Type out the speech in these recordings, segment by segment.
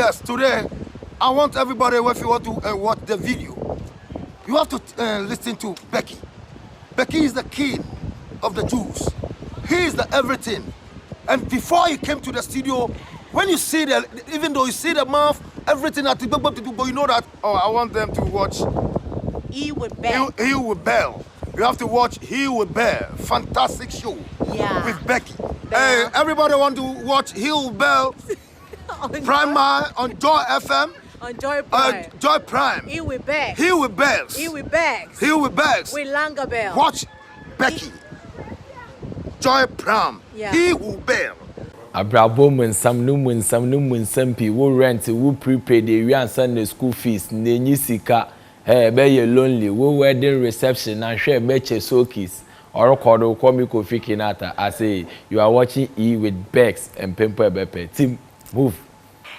Yes, today I want everybody, if you want to watch the video, you have to listen to Becky. Becky is the king of the Jews. He is the everything. And before he came to the studio, when you see the, even though you see the mouth, everything that but you know that, oh, I want them to watch He with Bell. He with Bell. You have to watch He with Bell. Fantastic show. Yeah. With Becky. Hey, everybody want to watch He with Bell. Prime on Joy FM. On Joy Prime. Joy Prime. He with Becks. He with Becks. He with Becks. He with Becks. With Longer Bell. Watch Becky. Joy Prime. Yeah. He with Bell. Abrabo mun sam pi wo rent wo prepaid we answer the school fees nenyi sika be you lonely wo wedding reception and share meche sokis or record ko mi ko fikinata. I say you are watching E with Becks and Pempo Ebepe. Team move.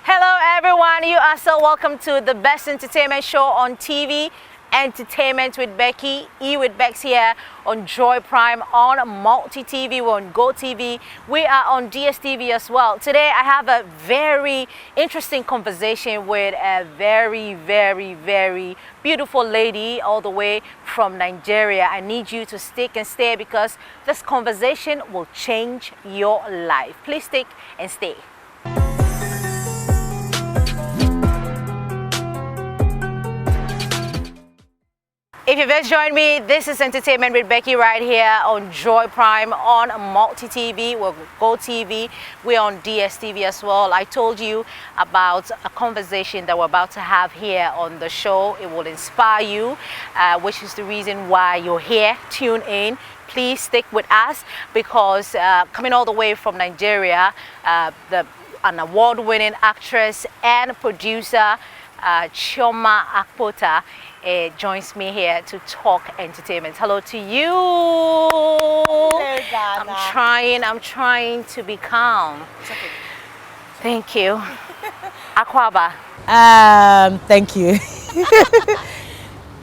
Hello everyone, you are so welcome to the best entertainment show on TV, Entertainment with Becky, E with Becks here on Joy Prime, on Multi TV, we're on Go TV, we are on DSTV as well. Today I have a very interesting conversation with a very beautiful lady all the way from Nigeria. I need you to stick and stay because this conversation will change your life. Please stick and stay. If you've just joined me, this is Entertainment with Becky right here on Joy Prime, on Multi TV, we're Go TV, we're on DSTV as well. I told you about a conversation that we're about to have here on the show. It will inspire you, which is the reason why you're here. Tune in. Please stick with us because coming all the way from Nigeria, an award-winning actress and producer, Chioma Akpotha, joins me here to talk entertainment. Hello to you. Hello, I'm trying to be calm. It's okay. Thank you. Akwaba. Thank you.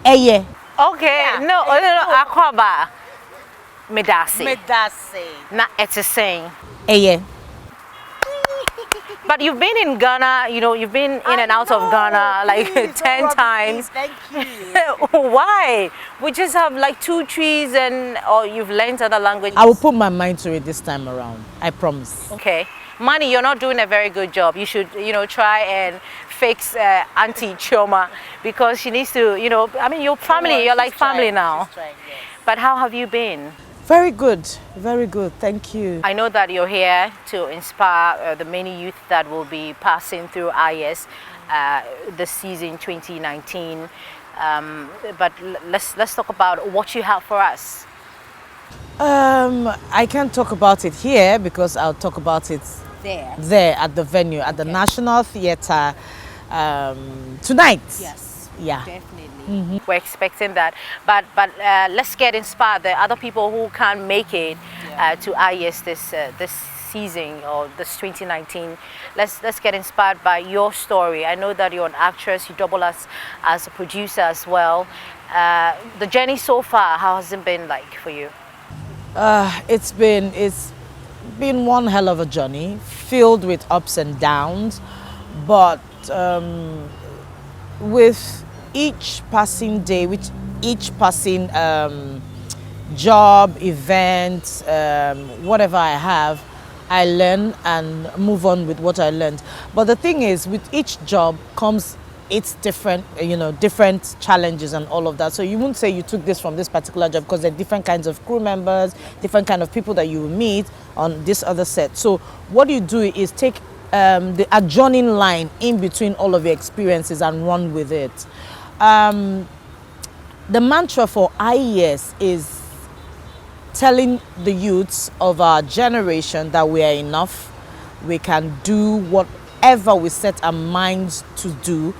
Yeah. Okay. Yeah. No, Akwaba. Medasi. Medasi. Na etiseng. Yeah. But you've been in Ghana, you know, you've been in and out of Ghana like 10 times. Thank you. Why? We just have like 2 trees and or you've learned other languages. I will put my mind to it this time around. I promise. Okay. Money, you're not doing a very good job. You should, you know, try and fix Auntie Chioma because she needs to, you know, I mean, your family, you're like family now. She's trying, yes. But how have you been? Very good. Very good. Thank you. I know that you're here to inspire the many youth that will be passing through IS this season 2019. But let's talk about what you have for us. I can't talk about it here because I'll talk about it there at the venue at the National Theatre tonight. Yes. Yeah. Definitely. We're expecting that, but let's get inspired. There are other people who can't make it to IS this season or this 2019. Let's get inspired by your story. I know that you're an actress. You double as a producer as well. The journey so far, how has it been like for you? It's been one hell of a journey, filled with ups and downs, but with each passing day, with each passing job, event, whatever I have, I learn and move on with what I learned. But the thing is, with each job comes its different, different challenges and all of that. So you wouldn't say you took this from this particular job because there are different kinds of crew members, different kind of people that you will meet on this other set. So what you do is take the adjoining line in between all of your experiences and run with it. The mantra for IES is telling the youths of our generation that we are enough. We can do whatever we set our minds to do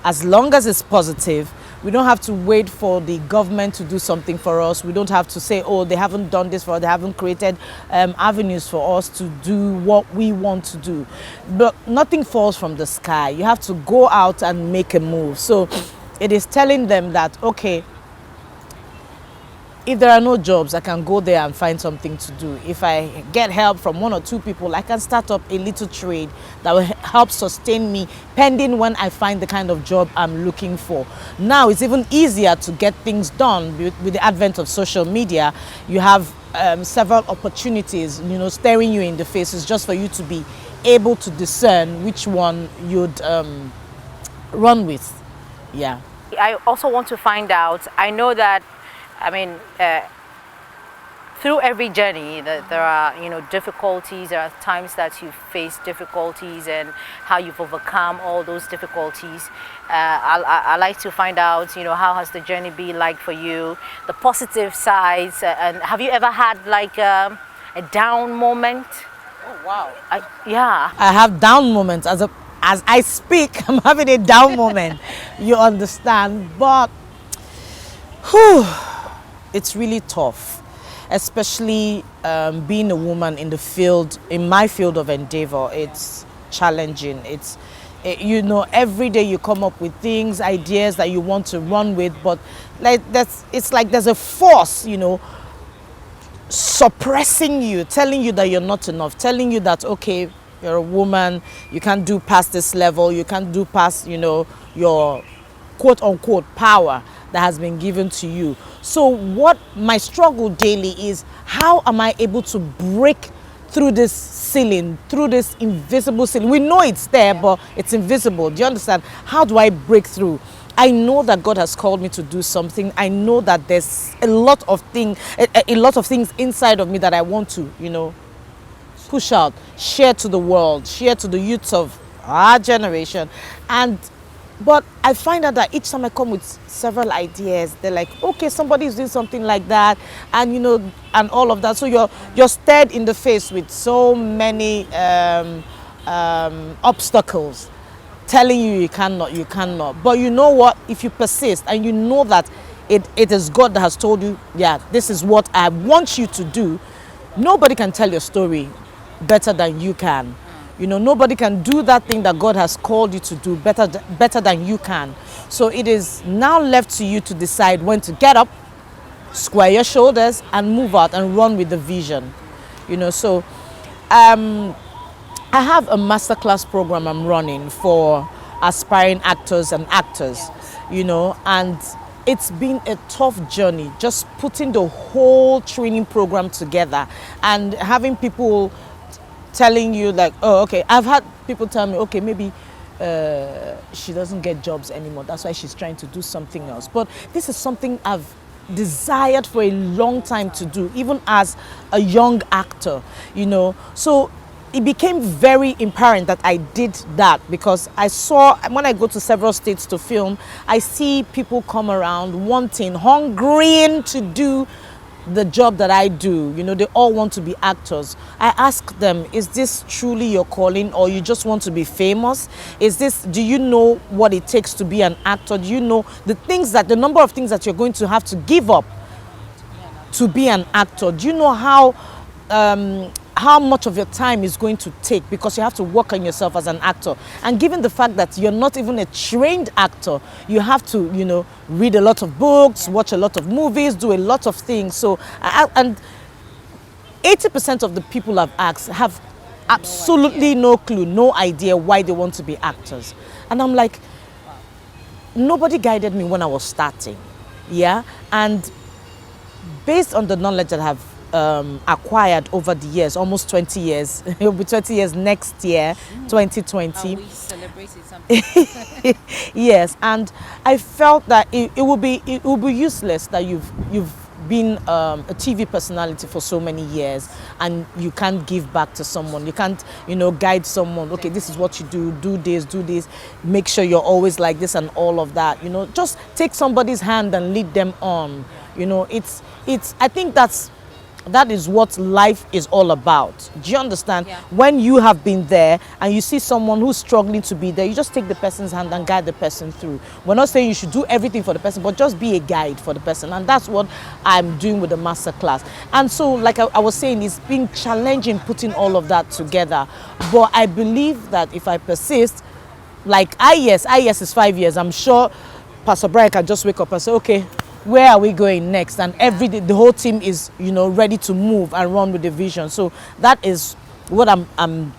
as long as it's positive. We don't have to wait for the government to do something for us. We don't have to say, oh, they haven't done this for us. They haven't created avenues for us to do what we want to do. But nothing falls from the sky. You have to go out and make a move. So it is telling them that, okay, if there are no jobs, I can go there and find something to do. If I get help from 1 or 2 people, I can start up a little trade that will help sustain me pending when I find the kind of job I'm looking for. Now it's even easier to get things done with the advent of social media. You have several opportunities, staring you in the face. It's just for you to be able to discern which one you'd run with. Yeah. I also want to find out, I know that, through every journey that there are, difficulties, there are times that you face difficulties and how you've overcome all those difficulties. I like to find out, how has the journey been like for you, the positive sides, and have you ever had like a down moment? Oh, wow. Yeah. I have down moments. As I speak, I'm having a down moment. You understand? But it's really tough, especially being a woman in my field of endeavor. It's challenging. Every day you come up with things, ideas that you want to run with, but it's like there's a force, suppressing you, telling you that you're not enough, telling you that, okay, you're a woman, you can't do past this level, you can't do past, your quote-unquote power that has been given to you. So what my struggle daily is, how am I able to break through this ceiling, through this invisible ceiling? We know it's there, but it's invisible. Do you understand? How do I break through? I know that God has called me to do something. I know that there's a lot of things inside of me that I want to, push out, share to the world, share to the youths of our generation. But I find out that each time I come with several ideas, they're like, okay, somebody's doing something like that, and and all of that. So you're stared in the face with so many obstacles, telling you cannot. But you know what? If you persist and you know that it is God that has told you, yeah, this is what I want you to do, nobody can tell your story better than you can. Nobody can do that thing that God has called you to do better than you can. So it is now left to you to decide when to get up, square your shoulders, and move out and run with the vision. So I have a masterclass program I'm running for aspiring actors and actors, and it's been a tough journey, just putting the whole training program together and having people telling you like, oh, okay, I've had people tell me, okay, maybe she doesn't get jobs anymore, that's why she's trying to do something else. But this is something I've desired for a long time to do, even as a young actor, So it became very apparent that I did that, because I saw, when I go to several states to film, I see people come around hungry to do the job that I do. They all want to be actors. I ask them, is this truly your calling, or you just want to be famous? Do you know what it takes to be an actor? Do you know the number of things that you're going to have to give up to be an actor? Do you know how much of your time is going to take, because you have to work on yourself as an actor? And given the fact that you're not even a trained actor, you have to, read a lot of books, watch a lot of movies, do a lot of things. So, and 80% of the people I've asked have absolutely no clue, no idea why they want to be actors. And I'm like, nobody guided me when I was starting. Yeah. And based on the knowledge that I have acquired over the years, almost 20 years. It will be 20 years next year, 2020. Are we celebrating something? Yes, and I felt that it will be useless that you've been a TV personality for so many years and you can't give back to someone. You can't, guide someone. Okay, this is what you do this, make sure you're always like this and all of that. Just take somebody's hand and lead them on. I think that is what life is all about. Do you understand? Yeah. When you have been there and you see someone who's struggling to be there, you just take the person's hand and guide the person through. We're not saying you should do everything for the person, but just be a guide for the person. And that's what I'm doing with the masterclass. And so, like I was saying, it's been challenging putting all of that together. But I believe that if I persist, like IES is 5 years, I'm sure Pastor Brian can just wake up and say, okay, where are we going next? And every day, the whole team is, you know, ready to move and run with the vision. So that is what I'm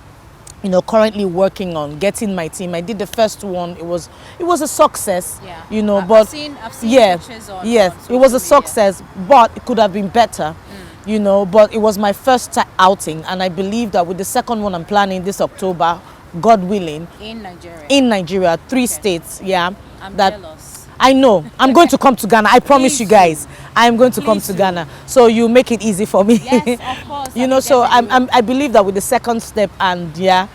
you know, currently working on, getting my team. I did the first one. It was a success. Yeah. You know, I've seen pictures on yes, on it was a social media. success, but it could have been better. You know, but it was my first outing, and I believe that with the second one I'm planning this October, God willing, in Nigeria, 3 states, yeah. I'm that jealous. I know. I'm going to come to Ghana. I promise Please you guys. I'm going to come Please to do. Ghana. So you make it easy for me. Yes, of course. You know, so I believe that with the second step, and yeah,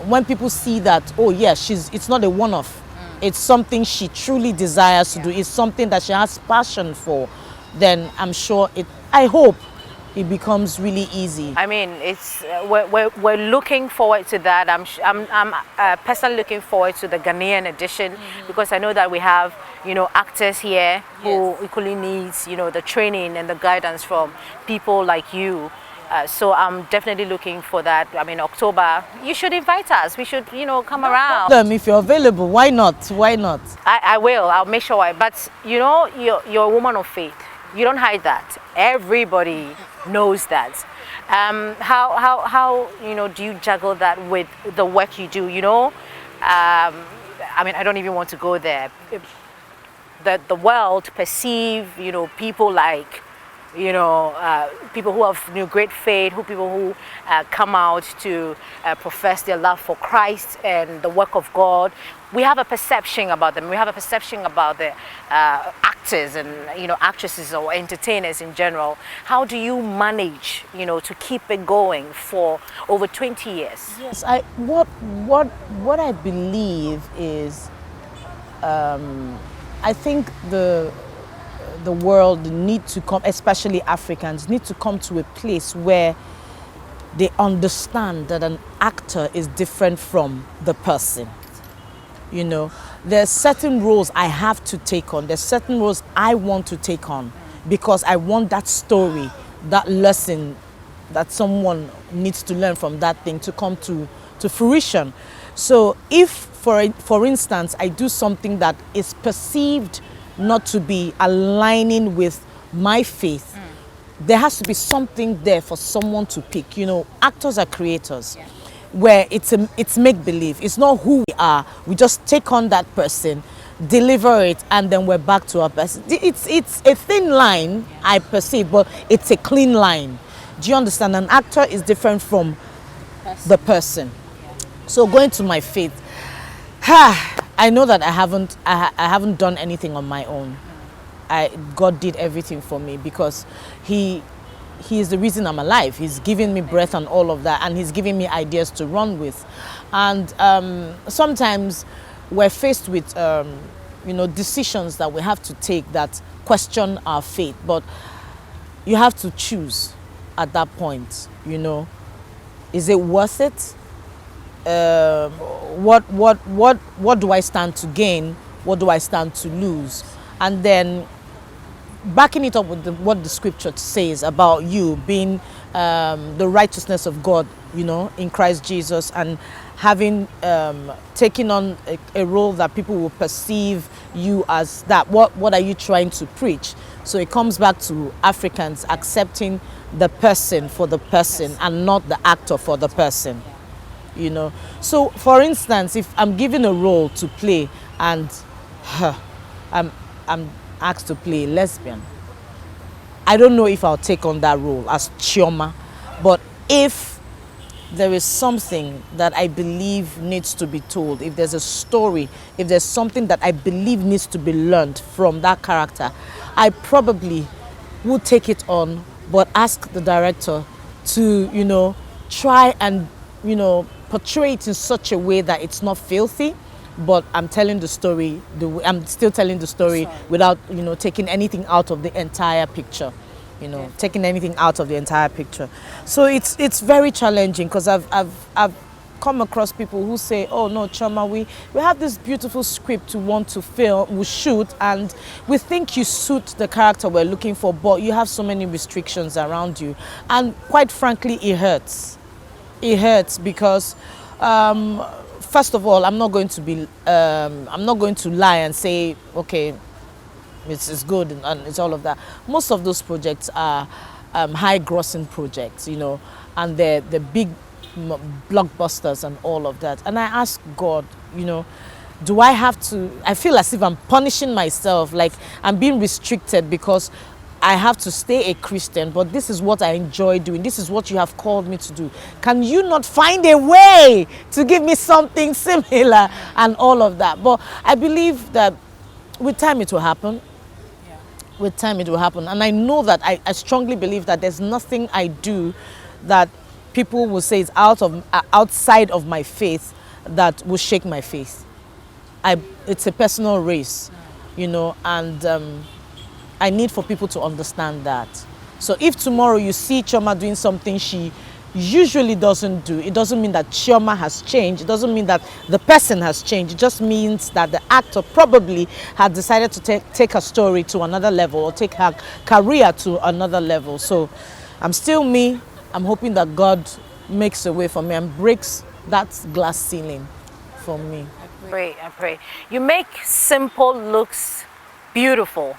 when people see that, oh yeah, it's not a one-off. It's something she truly desires to do. It's something that she has passion for. Then I'm sure I hope it becomes really easy. I mean, it's we're looking forward to that. I'm personally looking forward to the Ghanaian edition, because I know that we have, you know, actors here who equally needs, you know, the training and the guidance from people like you. So I'm definitely looking for that. I mean, October, you should invite us. We should, you know, come around. If you're available, why not? Why not? I will. I'll make sure. But you know, you're a woman of faith. You don't hide that. Everybody knows that. How you know, do you juggle that with the work you do? You know, I mean, I don't even want to go there. The world perceive, you know, people like, you know, people who have, you know, great faith, people who come out to profess their love for Christ and the work of God. We have a perception about them. We have a perception about the actors and, you know, actresses or entertainers in general. How do you manage, you know, to keep it going for over 20 years? Yes, what I believe is, I think the world need to come, especially Africans, need to come to a place where they understand that an actor is different from the person. You know, there's certain roles I have to take on. There's certain roles I want to take on because I want that story, that lesson that someone needs to learn from that thing to come to fruition. So if, for instance, I do something that is perceived not to be aligning with my faith, there has to be something there for someone to pick. You know, actors are creators. Yeah. Where it's make-believe. It's not who we are. We just take on that person, deliver it, and then we're back to our person. It's a thin line, I perceive, but it's a clean line. Do you understand? An actor is different from the person. Yeah. So going to my faith, I know that I haven't done anything on my own. God did everything for me because He is the reason I'm alive. He's giving me breath and all of that, and He's giving me ideas to run with. And sometimes we're faced with, you know, decisions that we have to take that question our faith. But you have to choose at that point. You know, is it worth it? What do I stand to gain? What do I stand to lose? And then backing it up with what the scripture says about you being the righteousness of God, you know, in Christ Jesus, and having taken on a role that people will perceive you as that. What are you trying to preach? So it comes back to Africans accepting the person for the person and not the actor for the person. You know. So for instance, if I'm given a role to play and I'm asked to play lesbian, I don't know if I'll take on that role as Chioma, but if there is something that I believe needs to be told, if there's a story, if there's something that I believe needs to be learned from that character, I probably will take it on, but ask the director to, you know, try and, you know, portray it in such a way that it's not filthy, but I'm telling the story, I'm still telling the story without, you know, taking anything out of the entire picture, you know, taking anything out of the entire picture. So it's very challenging because I've come across people who say, oh no, Chioma, we have this beautiful script we want to film, we shoot, and we think you suit the character we're looking for, but you have so many restrictions around you. And quite frankly, it hurts. It hurts because first of all, I'm not going to lie and say, okay, it's good and it's all of that. Most of those projects are high grossing projects, you know, and they're the big blockbusters and all of that. And I ask God, you know, do I have to, I feel as if I'm punishing myself, like I'm being restricted because I have to stay a Christian, but this is what I enjoy doing. This is what you have called me to do. Can you not find a way to give me something similar and all of that? But I believe that with time it will happen. Yeah. With time it will happen. And I know that I strongly believe that there's nothing I do that people will say is outside of my faith that will shake my faith. It's a personal race, you know, and I need for people to understand that. So if tomorrow you see Chioma doing something she usually doesn't do, it doesn't mean that Chioma has changed. It doesn't mean that the person has changed. It just means that the actor probably had decided to take her story to another level or take her career to another level. So I'm still me. I'm hoping that God makes a way for me and breaks that glass ceiling for me. I pray. You make simple looks beautiful.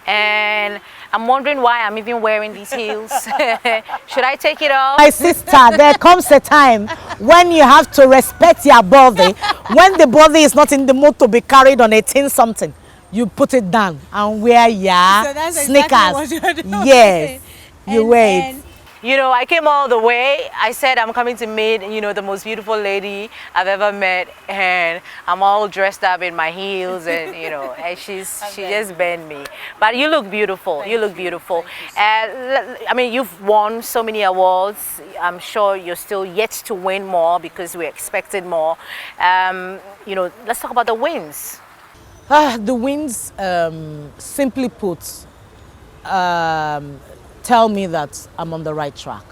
And I'm wondering why I'm even wearing these heels. Should I take it off? My sister, there comes a time when you have to respect your body. When the body is not in the mood to be carried on a tin something, you put it down and wear your sneakers. Exactly what you're doing. Yes, you wear it. You know, I came all the way. I said I'm coming to meet, you know, the most beautiful lady I've ever met, and I'm all dressed up in my heels, and you know, and she just banned me. But you look beautiful. You look beautiful. I mean, you've won so many awards. I'm sure you're still yet to win more because we expected more. You know, let's talk about the wins. The wins, simply put, tell me that I'm on the right track.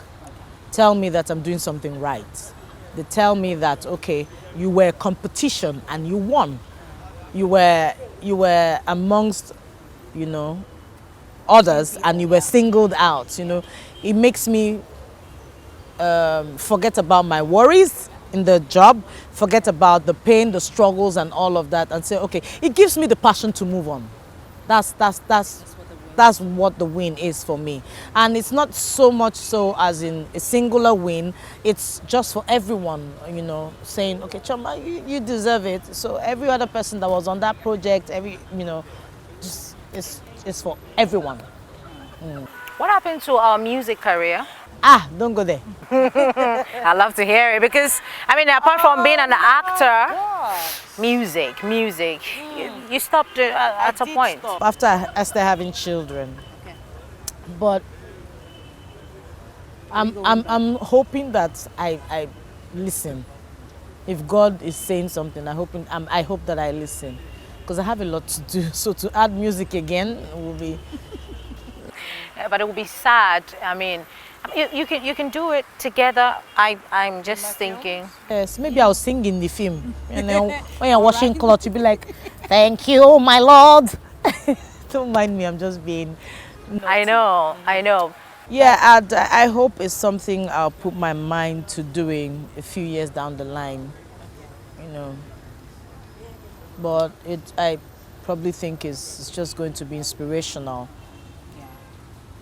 Tell me that I'm doing something right. They tell me that, okay, you were competition and you won. You were amongst, you know, others and you were singled out, you know. It makes me forget about my worries in the job, forget about the pain, the struggles and all of that and say, okay, it gives me the passion to move on. That's what the win is for me. And it's not so much so as in a singular win. It's just for everyone, you know, saying, okay, Chioma, you deserve it. So every other person that was on that project, you know, just it's for everyone. What happened to our music career? Don't go there. I love to hear it because, I mean, apart from being an actor, music, you stopped at a point. After I started having children. Okay. But I'm hoping that I listen. If God is saying something, I hope that I listen. Because I have a lot to do. So to add music again will be... But it will be sad. I mean, you can do it together. I'm just thinking. Yes, maybe I'll sing in the film. You know, when you're washing clothes, you'll be like, "Thank you, my Lord." Don't mind me. I'm just being. I know. Yeah, I hope it's something I'll put my mind to doing a few years down the line. You know, but I probably think it's just going to be inspirational.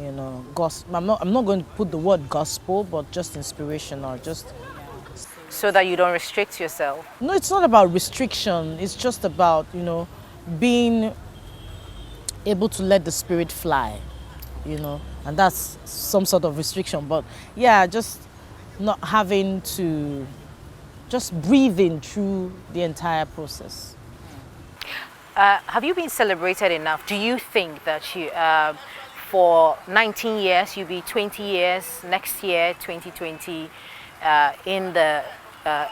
You know, I'm not going to put the word gospel, but just inspirational, just so that you don't restrict yourself. No, it's not about restriction. It's just about, you know, being able to let the spirit fly, you know, and that's some sort of restriction. But yeah, just not having to, just breathing through the entire process. Have you been celebrated enough? Do you think that you? For 19 years, you'll be 20 years next year, 2020, in the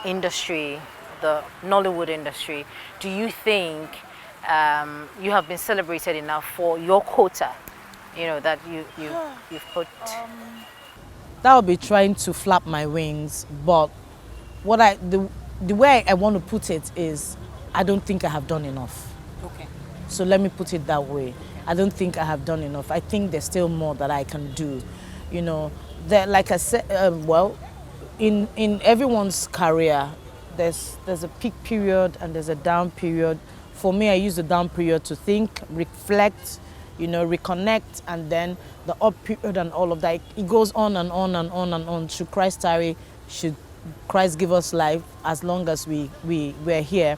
industry, the Nollywood industry. Do you think you have been celebrated enough for your quota, you know, that you've put? That would be trying to flap my wings, but the way I want to put it is, I don't think I have done enough. Okay. So let me put it that way. I don't think I have done enough. I think there's still more that I can do. You know, like I said, well, in everyone's career, there's a peak period and there's a down period For me, I use the down period to think, reflect, reconnect, and then the up period and all of that. It goes on and on and on and on. Should Christ tarry? Should Christ give us life as long as we're here?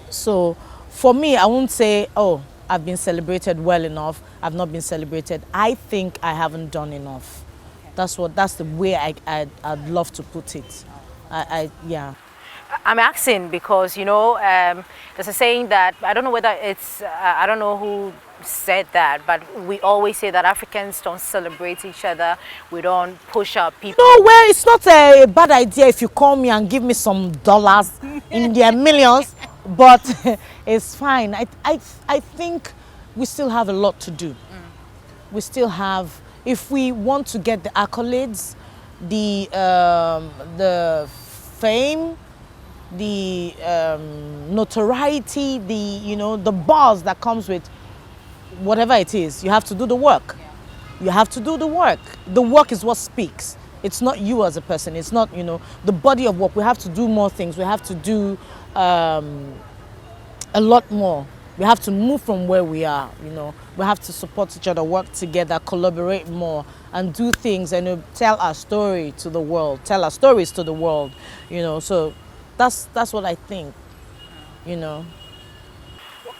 So for me, I won't say, oh, I've been celebrated well enough. I've not been celebrated. I think I haven't done enough. That's the way I'd love to put it. Yeah. I'm asking because, there's a saying that, I don't know whether it's, I don't know who said that, but we always say that Africans don't celebrate each other. We don't push our people. No, well, it's not a bad idea if you call me and give me some dollars in their millions, but it's fine. I think we still have a lot to do. We still have, if we want to get the accolades, the fame, the notoriety, the buzz that comes with whatever it is, you have to do the work. You have to do the work. The work is what speaks. It's not you as a person. It's not, the body of work. We have to do more things. We have to do a lot more. We have to move from where we are, We have to support each other, work together, collaborate more, and do things and tell our story to the world, tell our stories to the world, So that's what I think,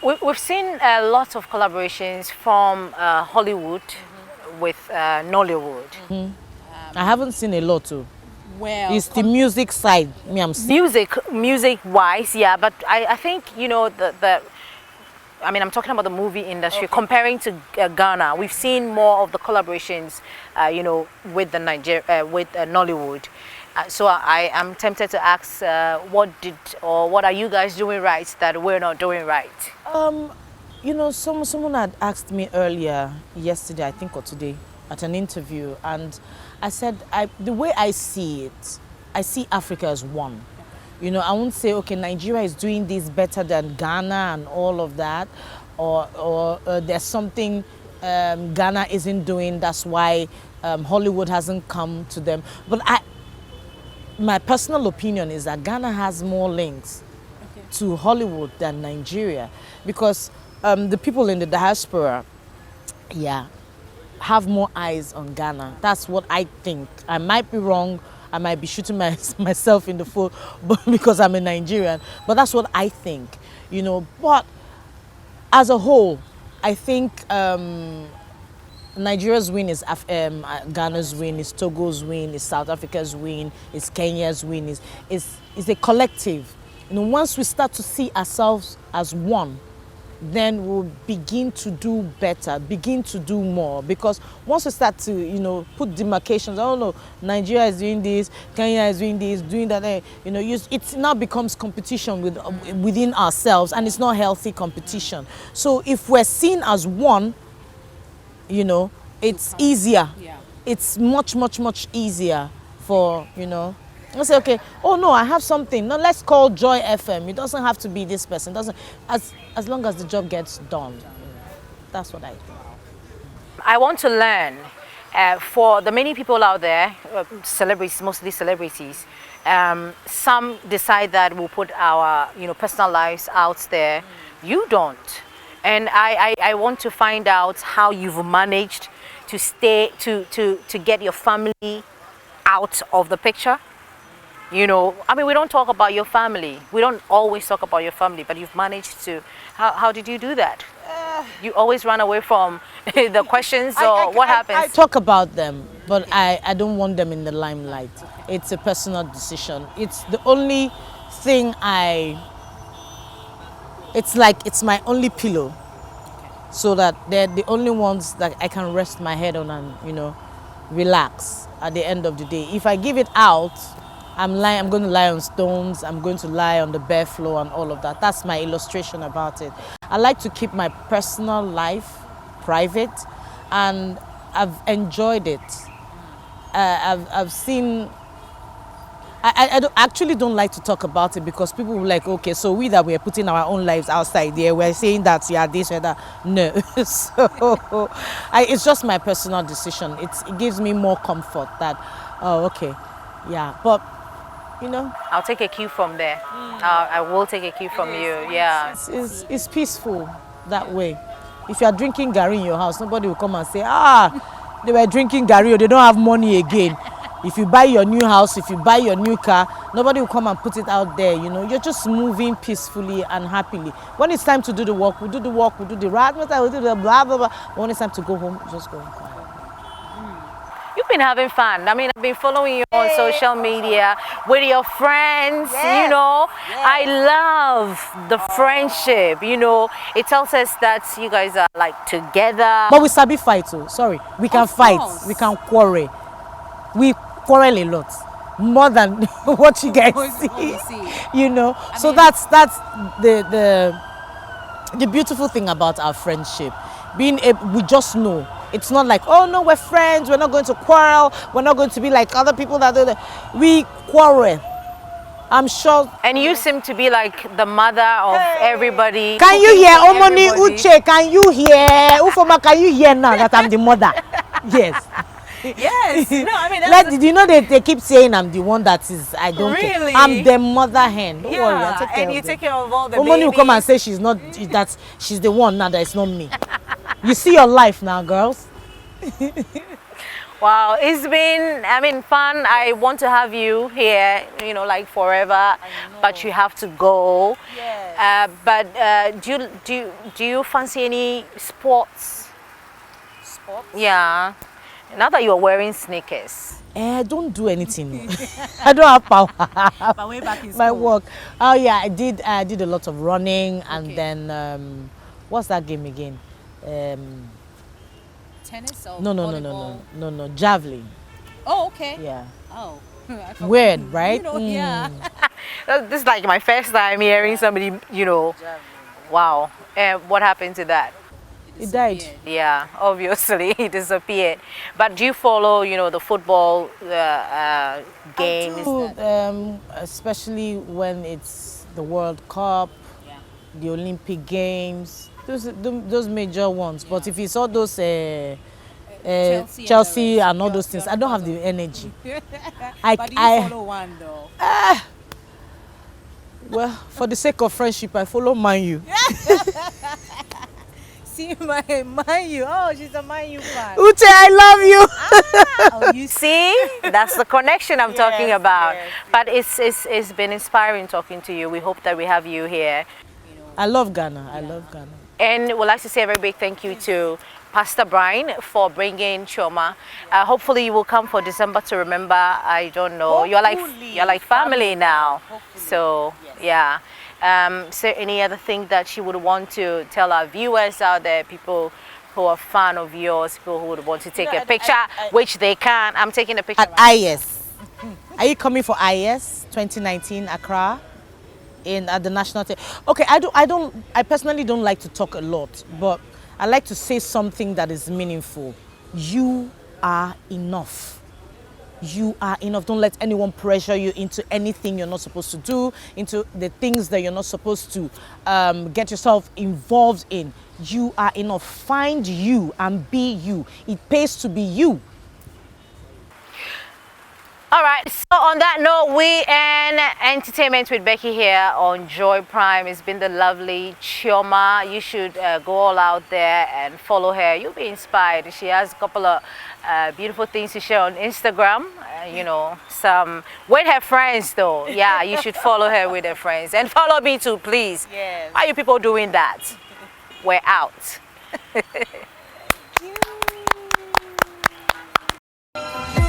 We've seen lots of collaborations from Hollywood with Nollywood. I haven't seen a lot too. Well, it's the music side. Music-wise, yeah, but I think, I'm talking about the movie industry. Okay. Comparing to Ghana, we've seen more of the collaborations, with the Nollywood. So I am tempted to ask, what are you guys doing right that we're not doing right? Someone had asked me earlier, yesterday, I think, or today, at an interview, and I said, the way I see it, I see Africa as one. I won't say, okay, Nigeria is doing this better than Ghana and all of that, or there's something Ghana isn't doing, that's why Hollywood hasn't come to them. But my personal opinion is that Ghana has more links to Hollywood than Nigeria, because the people in the diaspora, have more eyes on Ghana. That's what I think. I might be wrong. I might be shooting myself in the foot, but because I'm a Nigerian. But that's what I think, But as a whole, I think Nigeria's win is Ghana's win, is Togo's win, is South Africa's win, is Kenya's win, is a collective. Once we start to see ourselves as one, then we'll begin to do better, begin to do more. Because once we start to, put demarcations, oh no, Nigeria is doing this, Kenya is doing this, doing that, it now becomes competition within ourselves, and it's not healthy competition. So if we're seen as one, it's easier. Yeah. It's much, much, much easier for, I say, okay, oh no, I have something. No, let's call Joy FM. It doesn't have to be this person. As long as the job gets done. That's what I think. I want to learn for the many people out there, celebrities, mostly celebrities. Some decide that we'll put our personal lives out there. You don't. And I want to find out how you've managed to to get your family out of the picture. We don't talk about your family. We don't always talk about your family, but you've managed to. How did you do that? You always run away from the questions, or what happens? I talk about them, but I don't want them in the limelight. It's a personal decision. It's the only thing it's like it's my only pillow, so that they're the only ones that I can rest my head on and relax at the end of the day. If I give it out, I'm going to lie on stones, I'm going to lie on the bare floor and all of that. That's my illustration about it. I like to keep my personal life private, and I've enjoyed it. I've seen, I actually don't like to talk about it, because people will be like, okay, so we that we're putting our own lives outside there, we're saying that, yeah, this or that. No. So it's just my personal decision. It gives me more comfort that, oh, okay, yeah. But you know. I'll take a cue from there. I will take a cue from you. Yeah. It's peaceful that way. If you are drinking Gary in your house, nobody will come and say, ah, they were drinking Gary or they don't have money again. If you buy your new house, if you buy your new car, nobody will come and put it out there, you know. You're just moving peacefully and happily. When it's time to do the work, we do the work, we do the right, we do the blah, blah, blah. When it's time to go home, just go home. You've been having fun. I mean, I've been following you on social media with your friends, you know. I love the friendship, you know. It tells us that you guys are like together. But we sabi fight too. Sorry. We can fight. We can quarrel. We quarrel a lot. More than what you guys see. You know. So that's the beautiful thing about our friendship. Being able, we just know. It's not like, oh no, we're friends, we're not going to quarrel, we're not going to be like other people that do that. We quarrel. I'm sure. And you seem to be like the mother of everybody. Can you hear Omoni Uche? Can you hear Ufoma? Can you hear now that I'm the mother? Yes. Yes. No, I mean, that's did you know they keep saying I'm the one that is, I don't really care. I'm the mother hen. Don't worry, I'll take care and of you them. take care of all the Omoni babies. will come and say she's not, that she's the one now, that it's not me. You see your life now, girls. Wow, it's been, I mean, fun. I want to have you here, you know, like forever, but you have to go. Yes. But do you fancy any sports? Sports? Yeah. Now that you're wearing sneakers. I don't do anything. I don't have power. But way back in school. My work. Oh yeah, I did a lot of running, and then what's that game again? Tennis or no, javelin. Oh, okay. Yeah. Oh. Weird, right? You know, yeah. This is like my first time hearing somebody, you know. Wow. What happened to that? It died. Yeah, obviously he disappeared. But do you follow, you know, the football games? I do, especially when it's the World Cup, the Olympic Games, those major ones. Yeah. But if you saw those Chelsea and all those things, I don't have the energy. But you follow one though? Well, for the sake of friendship, I follow Man U. See my Man U. Oh, she's a Man U fan. Uche, I love you. Oh, you see, that's the connection I'm talking about. Yes. But it's been inspiring talking to you. We hope that we have you here. I love Ghana. I love Ghana. And we'd like to say a very big thank you to Pastor Brian for bringing Chioma. Hopefully you will come for December to remember. I don't know. You're like family now. Hopefully. So yeah. So any other thing that you would want to tell our viewers out there, people who are fan of yours, people who would want to take a picture, which they can. I'm taking a picture at IS. Are you coming for IS 2019 Accra? At the national okay, I personally don't like to talk a lot, but I like to say something that is meaningful. You are enough. You are enough. Don't let anyone pressure you into anything you're not supposed to do, into the things that you're not supposed to get yourself involved in. You are enough. Find you and be you. It pays to be you. All right, so on that note, we end Entertainment with Becky here on Joy Prime. It's been the lovely Chioma. You should go all out there and follow her. You'll be inspired. She has a couple of beautiful things to share on Instagram. You know, some with her friends though. Yeah, you should follow her with her friends. And follow me too, please. Yes. Why are you people doing that? We're out. Thank you.